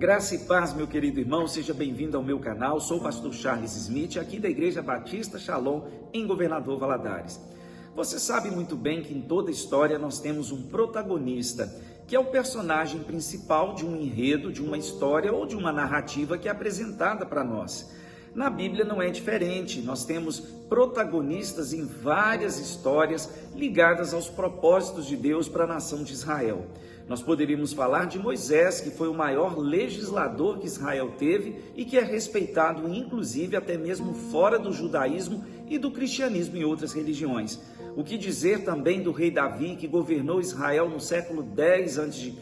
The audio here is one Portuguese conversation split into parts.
Graça e paz, meu querido irmão, seja bem-vindo ao meu canal. Sou o pastor Charles Smith, aqui da Igreja Batista Shalom, em Governador Valadares. Você sabe muito bem que em toda história nós temos um protagonista, que é o personagem principal de um enredo, de uma história ou de uma narrativa que é apresentada para nós. Na Bíblia não é diferente, nós temos protagonistas em várias histórias ligadas aos propósitos de Deus para a nação de Israel. Nós poderíamos falar de Moisés, que foi o maior legislador que Israel teve e que é respeitado, inclusive, até mesmo fora do judaísmo e do cristianismo e outras religiões. O que dizer também do rei Davi, que governou Israel no século 10 a.C.,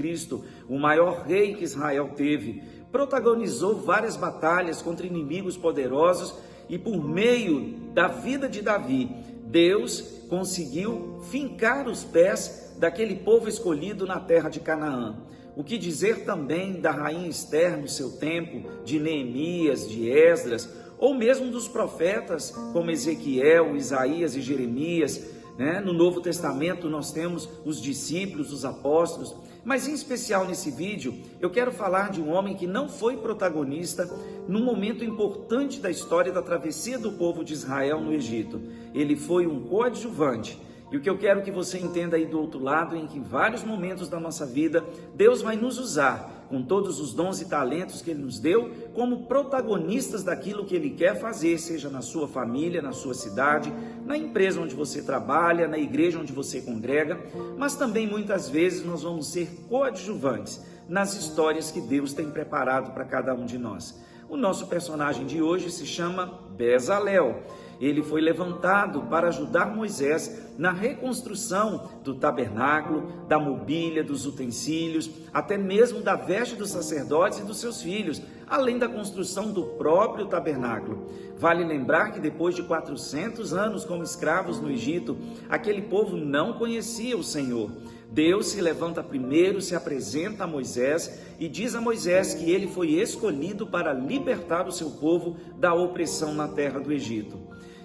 o maior rei que Israel teve, protagonizou várias batalhas contra inimigos poderosos e por meio da vida de Davi, Deus conseguiu fincar os pés daquele povo escolhido na terra de Canaã. O que dizer também da rainha Esther no seu tempo, de Neemias, de Esdras, ou mesmo dos profetas como Ezequiel, Isaías e Jeremias, né? No Novo Testamento nós temos os discípulos, os apóstolos, mas em especial nesse vídeo eu quero falar de um homem que não foi protagonista num momento importante da história da travessia do povo de Israel no Egito. Ele foi um coadjuvante. E o que eu quero que você entenda aí do outro lado, em que em vários momentos da nossa vida, Deus vai nos usar com todos os dons e talentos que Ele nos deu, como protagonistas daquilo que Ele quer fazer, seja na sua família, na sua cidade, na empresa onde você trabalha, na igreja onde você congrega, mas também muitas vezes nós vamos ser coadjuvantes nas histórias que Deus tem preparado para cada um de nós. O nosso personagem de hoje se chama Bezalel. Ele foi levantado para ajudar Moisés na reconstrução do tabernáculo, da mobília, dos utensílios, até mesmo da veste dos sacerdotes e dos seus filhos, além da construção do próprio tabernáculo. Vale lembrar que depois de 400 anos como escravos no Egito, aquele povo não conhecia o Senhor. Deus se levanta primeiro, se apresenta a Moisés e diz a Moisés que ele foi escolhido para libertar o seu povo da opressão na terra do Egito.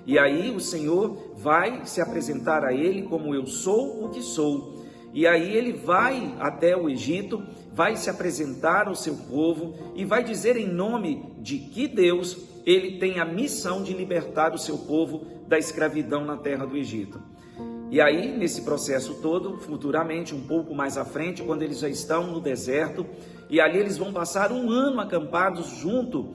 E aí o Senhor vai se apresentar a ele como eu sou o que sou. E aí ele vai até o Egito, vai se apresentar ao seu povo e vai dizer em nome de que Deus, ele tem a missão de libertar o seu povo da escravidão na terra do Egito. E aí, nesse processo todo, futuramente, um pouco mais à frente, quando eles já estão no deserto, e ali eles vão passar um ano acampados junto,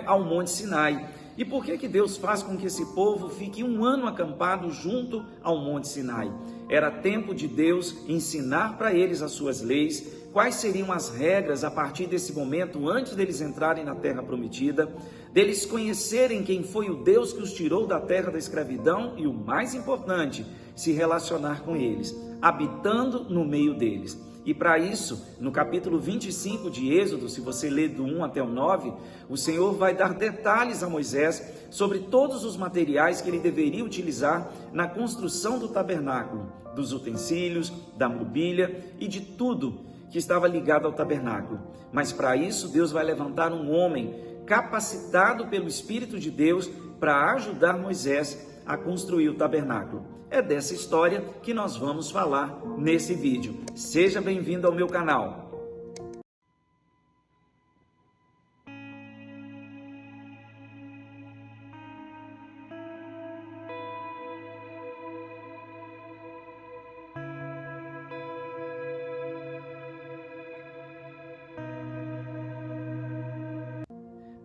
ao Monte Sinai. E por que Deus faz com que esse povo fique um ano acampado junto ao Monte Sinai? Era tempo de Deus ensinar para eles as suas leis, quais seriam as regras a partir desse momento, antes deles entrarem na terra prometida, deles conhecerem quem foi o Deus que os tirou da terra da escravidão e, o mais importante, se relacionar com eles, habitando no meio deles. E para isso, no capítulo 25 de Êxodo, se você ler do 1 até o 9, o Senhor vai dar detalhes a Moisés sobre todos os materiais que ele deveria utilizar na construção do tabernáculo, dos utensílios, da mobília e de tudo que estava ligado ao tabernáculo. Mas para isso, Deus vai levantar um homem capacitado pelo Espírito de Deus para ajudar Moisés a construir o tabernáculo. É dessa história que nós vamos falar nesse vídeo. Seja bem-vindo ao meu canal.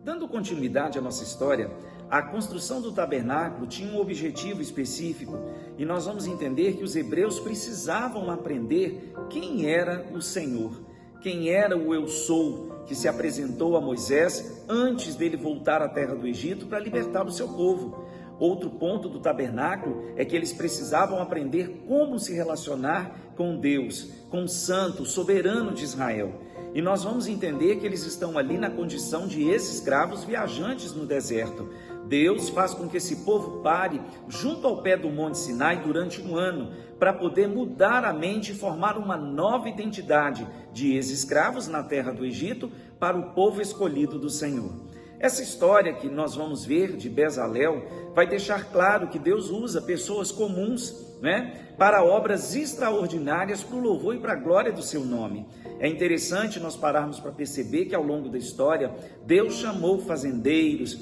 Dando continuidade à nossa história, a construção do tabernáculo tinha um objetivo específico e nós vamos entender que os hebreus precisavam aprender quem era o Senhor, quem era o Eu Sou, que se apresentou a Moisés antes dele voltar à terra do Egito para libertar o seu povo. Outro ponto do tabernáculo é que eles precisavam aprender como se relacionar com Deus, com o Santo, soberano de Israel. E nós vamos entender que eles estão ali na condição de ex-escravos viajantes no deserto. Deus faz com que esse povo pare junto ao pé do Monte Sinai durante um ano, para poder mudar a mente e formar uma nova identidade de ex-escravos na terra do Egito para o povo escolhido do Senhor. Essa história que nós vamos ver de Bezalel vai deixar claro que Deus usa pessoas comuns, para obras extraordinárias para o louvor e para a glória do seu nome. É interessante nós pararmos para perceber que ao longo da história, Deus chamou fazendeiros,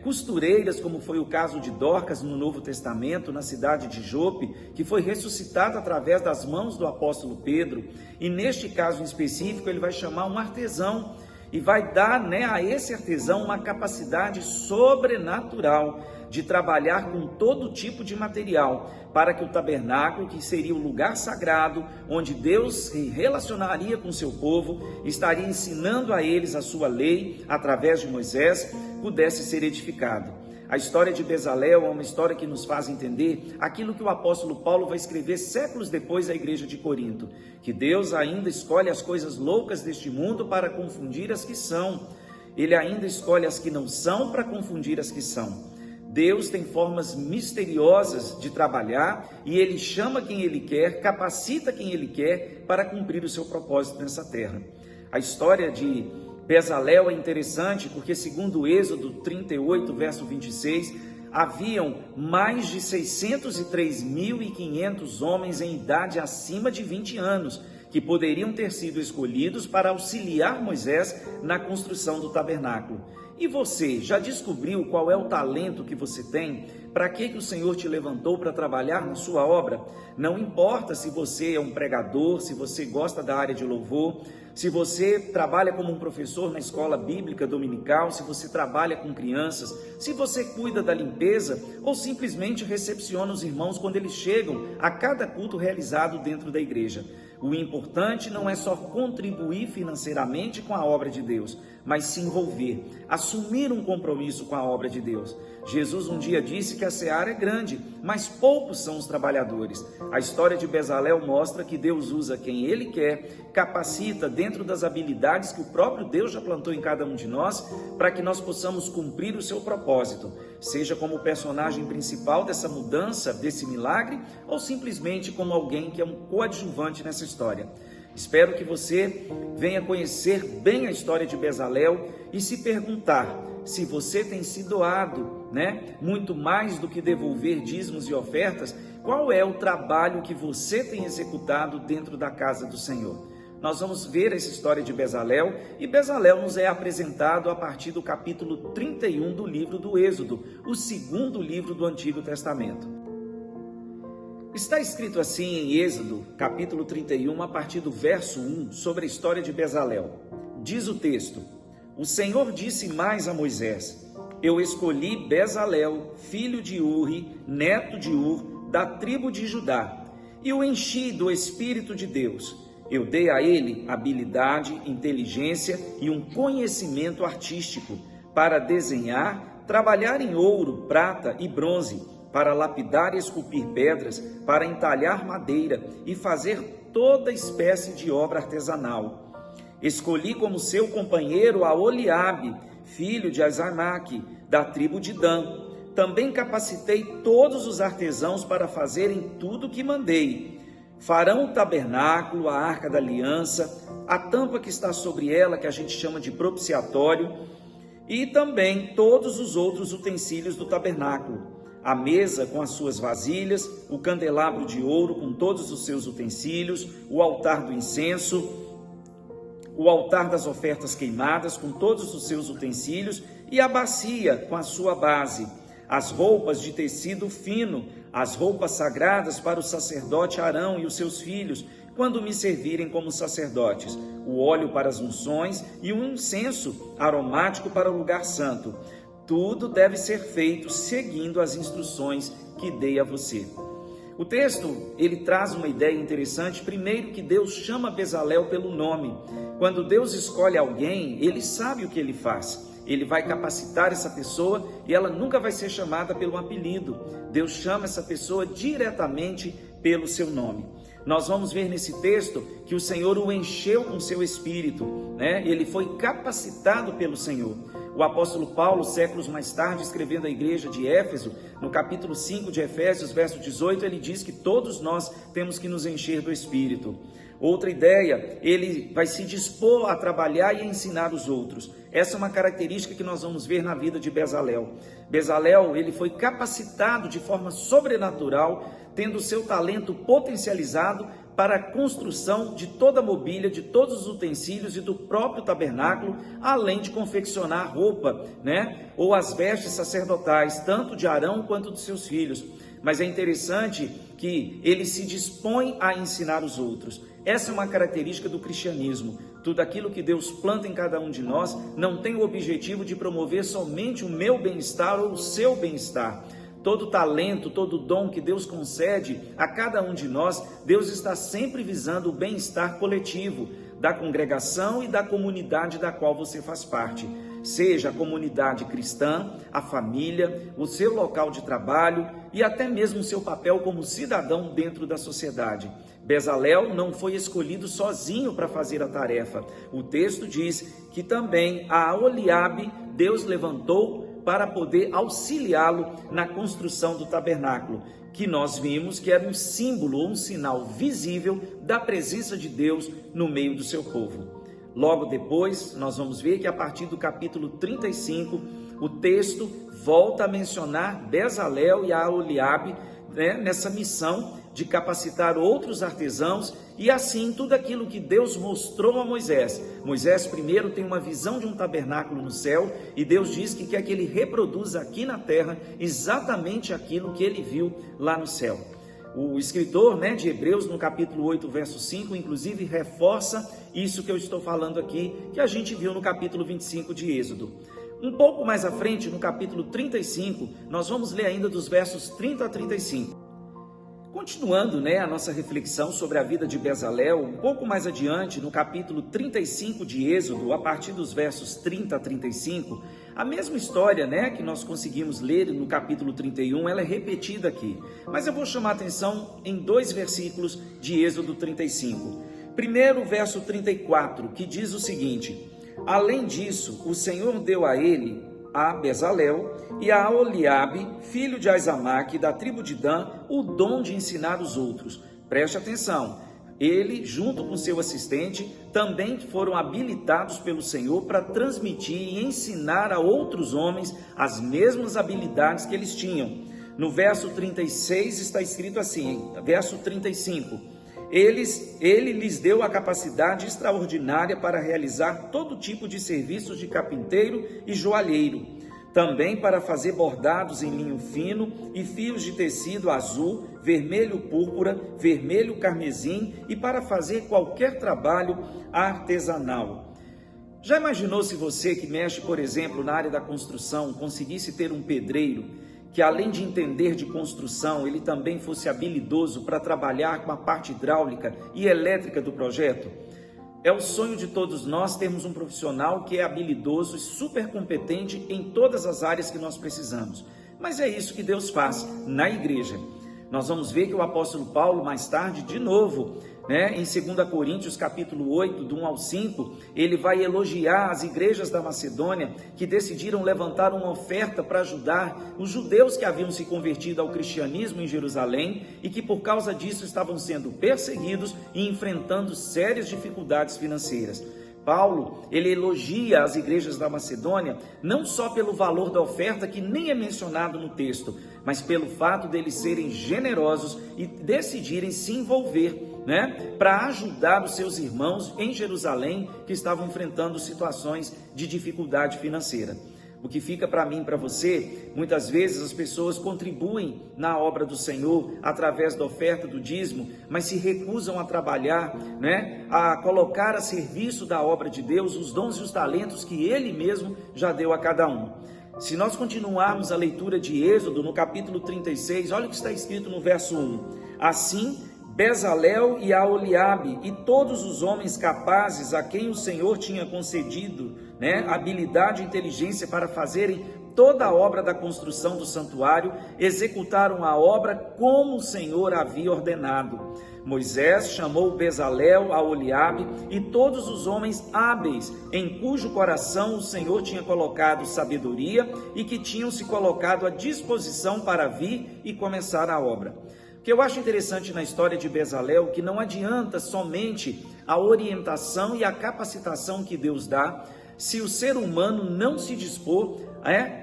costureiras, como foi o caso de Dorcas no Novo Testamento, na cidade de Jope, que foi ressuscitada através das mãos do apóstolo Pedro, e neste caso em específico ele vai chamar um artesão, e vai dar a esse artesão uma capacidade sobrenatural de trabalhar com todo tipo de material, para que o tabernáculo, que seria o lugar sagrado, onde Deus se relacionaria com o seu povo, estaria ensinando a eles a sua lei, através de Moisés, pudesse ser edificado. A história de Bezalel é uma história que nos faz entender aquilo que o apóstolo Paulo vai escrever séculos depois à igreja de Corinto, que Deus ainda escolhe as coisas loucas deste mundo para confundir as que são. Ele ainda escolhe as que não são para confundir as que são. Deus tem formas misteriosas de trabalhar e Ele chama quem Ele quer, capacita quem Ele quer para cumprir o seu propósito nessa terra. A história de Bezalel é interessante porque, segundo o Êxodo 38, verso 26, haviam mais de 603.500 homens em idade acima de 20 anos, que poderiam ter sido escolhidos para auxiliar Moisés na construção do tabernáculo. E você, já descobriu qual é o talento que você tem? Para que o Senhor te levantou para trabalhar na sua obra? Não importa se você é um pregador, se você gosta da área de louvor, se você trabalha como um professor na escola bíblica dominical, se você trabalha com crianças, se você cuida da limpeza ou simplesmente recepciona os irmãos quando eles chegam a cada culto realizado dentro da igreja. O importante não é só contribuir financeiramente com a obra de Deus, mas se envolver, assumir um compromisso com a obra de Deus. Jesus um dia disse que a seara é grande, mas poucos são os trabalhadores. A história de Bezalel mostra que Deus usa quem Ele quer, capacita dentro das habilidades que o próprio Deus já plantou em cada um de nós, para que nós possamos cumprir o seu propósito, seja como o personagem principal dessa mudança, desse milagre, ou simplesmente como alguém que é um coadjuvante nessa história. Espero que você venha conhecer bem a história de Bezalel e se perguntar se você tem se doado, muito mais do que devolver dízimos e ofertas, qual é o trabalho que você tem executado dentro da casa do Senhor. Nós vamos ver essa história de Bezalel, e Bezalel nos é apresentado a partir do capítulo 31 do livro do Êxodo, o segundo livro do Antigo Testamento. Está escrito assim em Êxodo, capítulo 31, a partir do verso 1, sobre a história de Bezalel. Diz o texto: O Senhor disse mais a Moisés: Eu escolhi Bezalel, filho de Uri, neto de Ur, da tribo de Judá, e o enchi do Espírito de Deus. Eu dei a ele habilidade, inteligência e um conhecimento artístico para desenhar, trabalhar em ouro, prata e bronze, para lapidar e esculpir pedras, para entalhar madeira e fazer toda espécie de obra artesanal. Escolhi como seu companheiro a Oliabe, filho de Azamaque, da tribo de Dan. Também capacitei todos os artesãos para fazerem tudo o que mandei. Farão o tabernáculo, a arca da aliança, a tampa que está sobre ela, que a gente chama de propiciatório, e também todos os outros utensílios do tabernáculo. A mesa com as suas vasilhas, o candelabro de ouro com todos os seus utensílios, o altar do incenso, o altar das ofertas queimadas com todos os seus utensílios e a bacia com a sua base, as roupas de tecido fino, as roupas sagradas para o sacerdote Arão e os seus filhos, quando me servirem como sacerdotes, o óleo para as unções e o incenso aromático para o lugar santo. Tudo deve ser feito seguindo as instruções que dei a você. O texto, ele traz uma ideia interessante. Primeiro, que Deus chama Bezalel pelo nome. Quando Deus escolhe alguém, ele sabe o que ele faz. Ele vai capacitar essa pessoa e ela nunca vai ser chamada pelo apelido. Deus chama essa pessoa diretamente pelo seu nome. Nós vamos ver nesse texto que o Senhor o encheu com seu espírito, Ele foi capacitado pelo Senhor. O apóstolo Paulo, séculos mais tarde, escrevendo à igreja de Éfeso, no capítulo 5 de Efésios, verso 18, ele diz que todos nós temos que nos encher do Espírito. Outra ideia, ele vai se dispor a trabalhar e a ensinar os outros. Essa é uma característica que nós vamos ver na vida de Bezalel. Bezalel, ele foi capacitado de forma sobrenatural, tendo seu talento potencializado para a construção de toda a mobília, de todos os utensílios e do próprio tabernáculo, além de confeccionar roupa, ou as vestes sacerdotais, tanto de Arão quanto de seus filhos. Mas é interessante que ele se dispõe a ensinar os outros. Essa é uma característica do cristianismo. Tudo aquilo que Deus planta em cada um de nós não tem o objetivo de promover somente o meu bem-estar ou o seu bem-estar. Todo talento, todo dom que Deus concede a cada um de nós, Deus está sempre visando o bem-estar coletivo da congregação e da comunidade da qual você faz parte. Seja a comunidade cristã, a família, o seu local de trabalho e até mesmo o seu papel como cidadão dentro da sociedade. Bezalel não foi escolhido sozinho para fazer a tarefa. O texto diz que também a Aholiabe Deus levantou para poder auxiliá-lo na construção do tabernáculo, que nós vimos que era um símbolo ou um sinal visível da presença de Deus no meio do seu povo. Logo depois, nós vamos ver que a partir do capítulo 35, o texto volta a mencionar Bezalel e a Aholiabe, nessa missão de capacitar outros artesãos e assim tudo aquilo que Deus mostrou a Moisés. Moisés primeiro tem uma visão de um tabernáculo no céu e Deus diz que quer que ele reproduza aqui na terra exatamente aquilo que ele viu lá no céu. O escritor de Hebreus, no capítulo 8, verso 5, inclusive reforça isso que eu estou falando aqui, que a gente viu no capítulo 25 de Êxodo. Um pouco mais à frente, no capítulo 35, nós vamos ler ainda dos versos 30 a 35. Continuando a nossa reflexão sobre a vida de Bezalel, um pouco mais adiante, no capítulo 35 de Êxodo, a partir dos versos 30 a 35, a mesma história que nós conseguimos ler no capítulo 31, ela é repetida aqui. Mas eu vou chamar a atenção em 2 versículos de Êxodo 35. Primeiro, verso 34, que diz o seguinte: além disso, o Senhor deu a ele, a Bezalel e a Aholiabe, filho de Aizamaque, da tribo de Dan, o dom de ensinar os outros. Preste atenção, ele, junto com seu assistente, também foram habilitados pelo Senhor para transmitir e ensinar a outros homens as mesmas habilidades que eles tinham. No verso 36 está escrito assim, verso 35, ele lhes deu a capacidade extraordinária para realizar todo tipo de serviços de carpinteiro e joalheiro, também para fazer bordados em linho fino e fios de tecido azul, vermelho púrpura, vermelho carmesim e para fazer qualquer trabalho artesanal. Já imaginou se você que mexe, por exemplo, na área da construção, conseguisse ter um pedreiro que, além de entender de construção, ele também fosse habilidoso para trabalhar com a parte hidráulica e elétrica do projeto? É o sonho de todos nós termos um profissional que é habilidoso e super competente em todas as áreas que nós precisamos. Mas é isso que Deus faz na igreja. Nós vamos ver que o apóstolo Paulo, mais tarde, de novo, em 2 Coríntios, capítulo 8, do 1 ao 5, ele vai elogiar as igrejas da Macedônia que decidiram levantar uma oferta para ajudar os judeus que haviam se convertido ao cristianismo em Jerusalém e que por causa disso estavam sendo perseguidos e enfrentando sérias dificuldades financeiras. Paulo, ele elogia as igrejas da Macedônia não só pelo valor da oferta, que nem é mencionado no texto, mas pelo fato deles serem generosos e decidirem se envolver, para ajudar os seus irmãos em Jerusalém que estavam enfrentando situações de dificuldade financeira. O que fica para mim e para você, muitas vezes as pessoas contribuem na obra do Senhor através da oferta do dízimo, mas se recusam a trabalhar, a colocar a serviço da obra de Deus os dons e os talentos que Ele mesmo já deu a cada um. Se nós continuarmos a leitura de Êxodo, no capítulo 36, olha o que está escrito no verso 1. Assim, Bezalel e Aholiabe e todos os homens capazes a quem o Senhor tinha concedido habilidade e inteligência para fazerem toda a obra da construção do santuário, executaram a obra como o Senhor havia ordenado. Moisés chamou Bezalel, Aholiabe e todos os homens hábeis, em cujo coração o Senhor tinha colocado sabedoria e que tinham se colocado à disposição para vir e começar a obra. O que eu acho interessante na história de Bezalel, que não adianta somente a orientação e a capacitação que Deus dá, se o ser humano não se dispor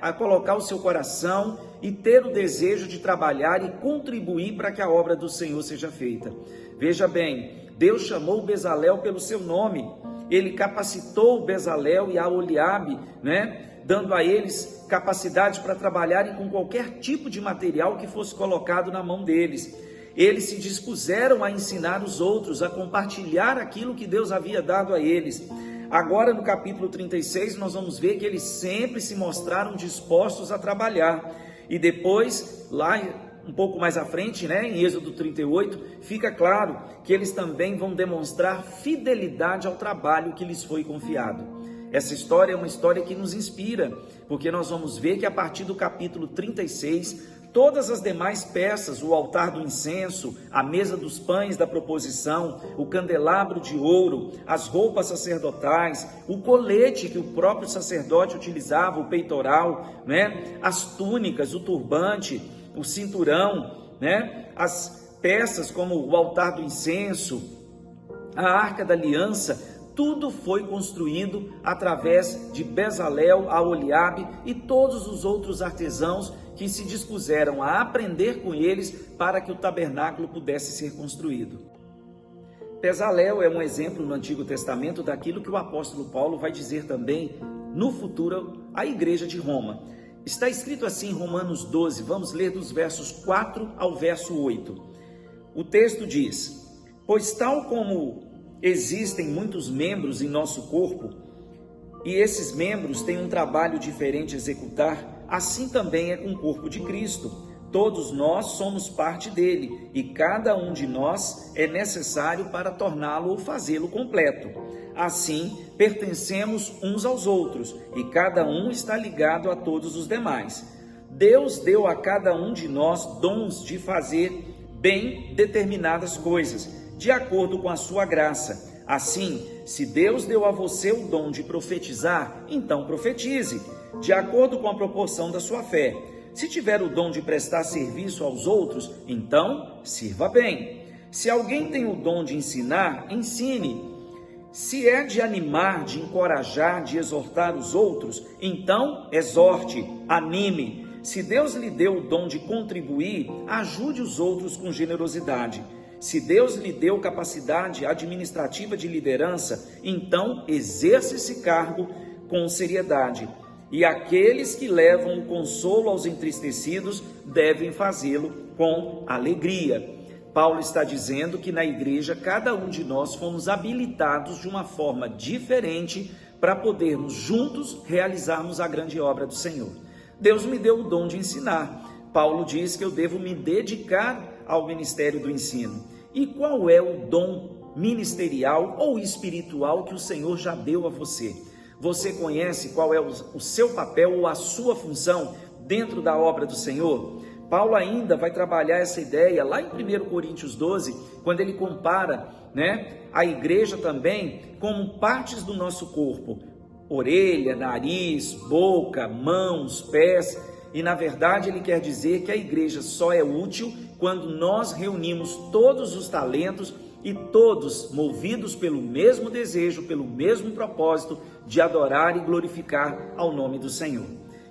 a colocar o seu coração e ter o desejo de trabalhar e contribuir para que a obra do Senhor seja feita. Veja bem, Deus chamou Bezalel pelo seu nome, ele capacitou Bezalel e Aholiabe, dando a eles capacidade para trabalharem com qualquer tipo de material que fosse colocado na mão deles. Eles se dispuseram a ensinar os outros, a compartilhar aquilo que Deus havia dado a eles. Agora no capítulo 36 nós vamos ver que eles sempre se mostraram dispostos a trabalhar. E depois, lá um pouco mais à frente, em Êxodo 38, fica claro que eles também vão demonstrar fidelidade ao trabalho que lhes foi confiado. Essa história é uma história que nos inspira, porque nós vamos ver que a partir do capítulo 36, todas as demais peças, o altar do incenso, a mesa dos pães da proposição, o candelabro de ouro, as roupas sacerdotais, o colete que o próprio sacerdote utilizava, o peitoral, as túnicas, o turbante, o cinturão, as peças como o altar do incenso, a arca da aliança, tudo foi construído através de Bezalel, Aholiabe e todos os outros artesãos que se dispuseram a aprender com eles para que o tabernáculo pudesse ser construído. Bezalel é um exemplo no Antigo Testamento daquilo que o apóstolo Paulo vai dizer também no futuro à igreja de Roma. Está escrito assim em Romanos 12, vamos ler dos versos 4 ao verso 8. O texto diz: pois tal como existem muitos membros em nosso corpo, e esses membros têm um trabalho diferente a executar, assim também é com o corpo de Cristo. Todos nós somos parte dele, e cada um de nós é necessário para torná-lo ou fazê-lo completo. Assim, pertencemos uns aos outros, e cada um está ligado a todos os demais. Deus deu a cada um de nós dons de fazer bem determinadas coisas, de acordo com a sua graça. Assim, se Deus deu a você o dom de profetizar, então profetize, de acordo com a proporção da sua fé. Se tiver o dom de prestar serviço aos outros, então sirva bem. Se alguém tem o dom de ensinar, ensine. Se é de animar, de encorajar, de exortar os outros, então exorte, anime. Se Deus lhe deu o dom de contribuir, ajude os outros com generosidade. Se Deus lhe deu capacidade administrativa de liderança, então exerça esse cargo com seriedade. E aqueles que levam o consolo aos entristecidos devem fazê-lo com alegria. Paulo está dizendo que na igreja cada um de nós fomos habilitados de uma forma diferente para podermos juntos realizarmos a grande obra do Senhor. Deus me deu o dom de ensinar. Paulo diz que eu devo me dedicar ao ministério do ensino. E qual é o dom ministerial ou espiritual que o Senhor já deu a você? Você conhece qual é o seu papel ou a sua função dentro da obra do Senhor? Paulo ainda vai trabalhar essa ideia lá em 1 Coríntios 12, quando ele compara a igreja também como partes do nosso corpo. Orelha, nariz, boca, mãos, pés. E na verdade ele quer dizer que a igreja só é útil quando nós reunimos todos os talentos e todos movidos pelo mesmo desejo, pelo mesmo propósito de adorar e glorificar ao nome do Senhor.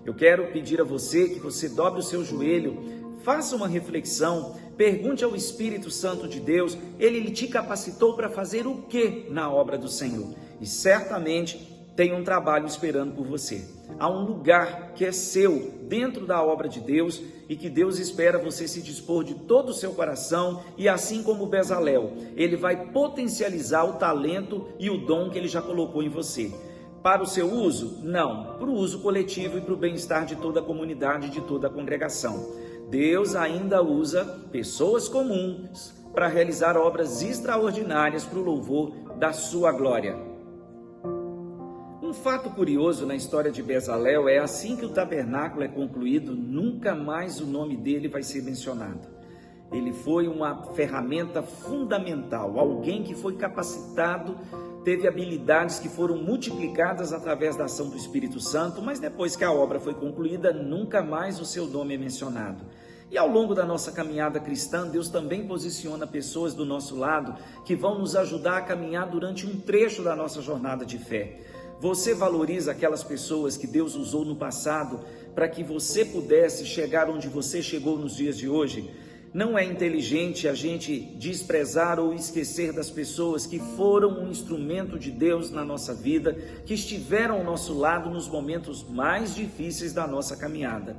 Eu quero pedir a você que você dobre o seu joelho, faça uma reflexão, pergunte ao Espírito Santo de Deus, ele te capacitou para fazer o que na obra do Senhor? E certamente tem um trabalho esperando por você. Há um lugar que é seu dentro da obra de Deus e que Deus espera você se dispor de todo o seu coração e assim como Bezalel, ele vai potencializar o talento e o dom que ele já colocou em você. Para o seu uso? Não, para o uso coletivo e para o bem-estar de toda a comunidade, de toda a congregação. Deus ainda usa pessoas comuns para realizar obras extraordinárias para o louvor da sua glória. Um fato curioso na história de Bezalel é assim que o tabernáculo é concluído, nunca mais o nome dele vai ser mencionado. Ele foi uma ferramenta fundamental, alguém que foi capacitado, teve habilidades que foram multiplicadas através da ação do Espírito Santo, mas depois que a obra foi concluída, nunca mais o seu nome é mencionado. E ao longo da nossa caminhada cristã, Deus também posiciona pessoas do nosso lado que vão nos ajudar a caminhar durante um trecho da nossa jornada de fé. Você valoriza aquelas pessoas que Deus usou no passado para que você pudesse chegar onde você chegou nos dias de hoje? Não é inteligente a gente desprezar ou esquecer das pessoas que foram um instrumento de Deus na nossa vida, que estiveram ao nosso lado nos momentos mais difíceis da nossa caminhada.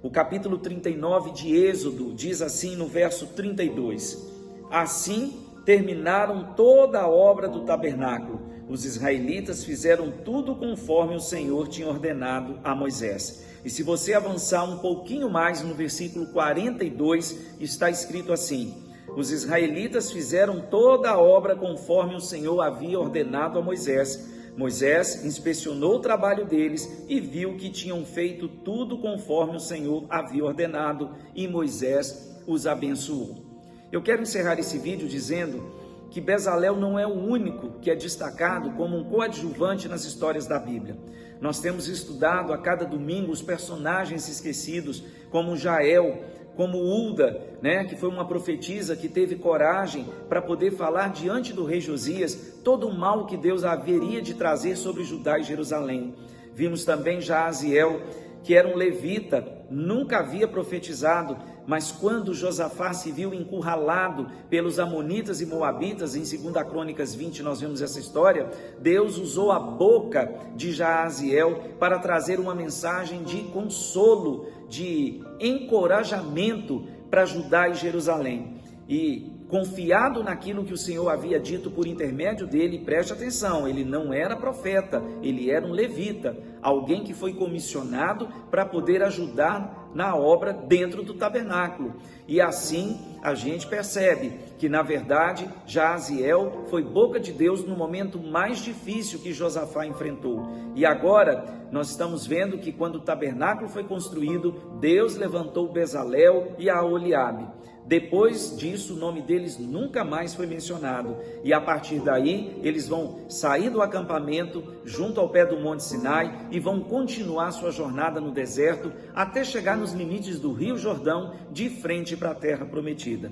O capítulo 39 de Êxodo diz assim no verso 32: Assim terminaram toda a obra do tabernáculo. Os israelitas fizeram tudo conforme o Senhor tinha ordenado a Moisés. E se você avançar um pouquinho mais no versículo 42, está escrito assim: Os israelitas fizeram toda a obra conforme o Senhor havia ordenado a Moisés. Moisés inspecionou o trabalho deles e viu que tinham feito tudo conforme o Senhor havia ordenado, e Moisés os abençoou. Eu quero encerrar esse vídeo dizendo que Bezalel não é o único que é destacado como um coadjuvante nas histórias da Bíblia. Nós temos estudado a cada domingo os personagens esquecidos, como Jael, como Hulda, que foi uma profetisa que teve coragem para poder falar diante do rei Josias todo o mal que Deus haveria de trazer sobre Judá e Jerusalém. Vimos também Jaaziel, que era um levita, nunca havia profetizado, mas quando Josafá se viu encurralado pelos amonitas e moabitas, em 2 Crônicas 20 nós vemos essa história, Deus usou a boca de Jaaziel para trazer uma mensagem de consolo, de encorajamento para Judá e Jerusalém. E confiado naquilo que o Senhor havia dito por intermédio dele, preste atenção, ele não era profeta, ele era um levita, alguém que foi comissionado para poder ajudar na obra dentro do tabernáculo. E assim a gente percebe que na verdade Jaaziel foi boca de Deus no momento mais difícil que Josafá enfrentou. E agora nós estamos vendo que quando o tabernáculo foi construído, Deus levantou Bezalel e Aholiabe. Depois disso, o nome deles nunca mais foi mencionado. E a partir daí, eles vão sair do acampamento junto ao pé do Monte Sinai e vão continuar sua jornada no deserto até chegar nos limites do Rio Jordão, de frente para a terra prometida.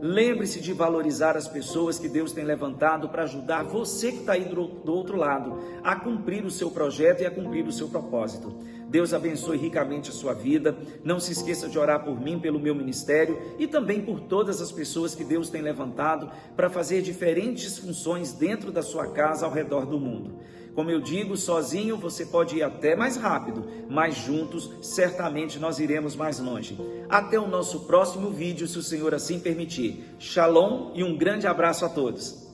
Lembre-se de valorizar as pessoas que Deus tem levantado para ajudar você que está aí do outro lado a cumprir o seu projeto e a cumprir o seu propósito. Deus abençoe ricamente a sua vida. Não se esqueça de orar por mim, pelo meu ministério e também por todas as pessoas que Deus tem levantado para fazer diferentes funções dentro da sua casa ao redor do mundo. Como eu digo, sozinho você pode ir até mais rápido, mas juntos certamente nós iremos mais longe. Até o nosso próximo vídeo, se o Senhor assim permitir. Shalom e um grande abraço a todos.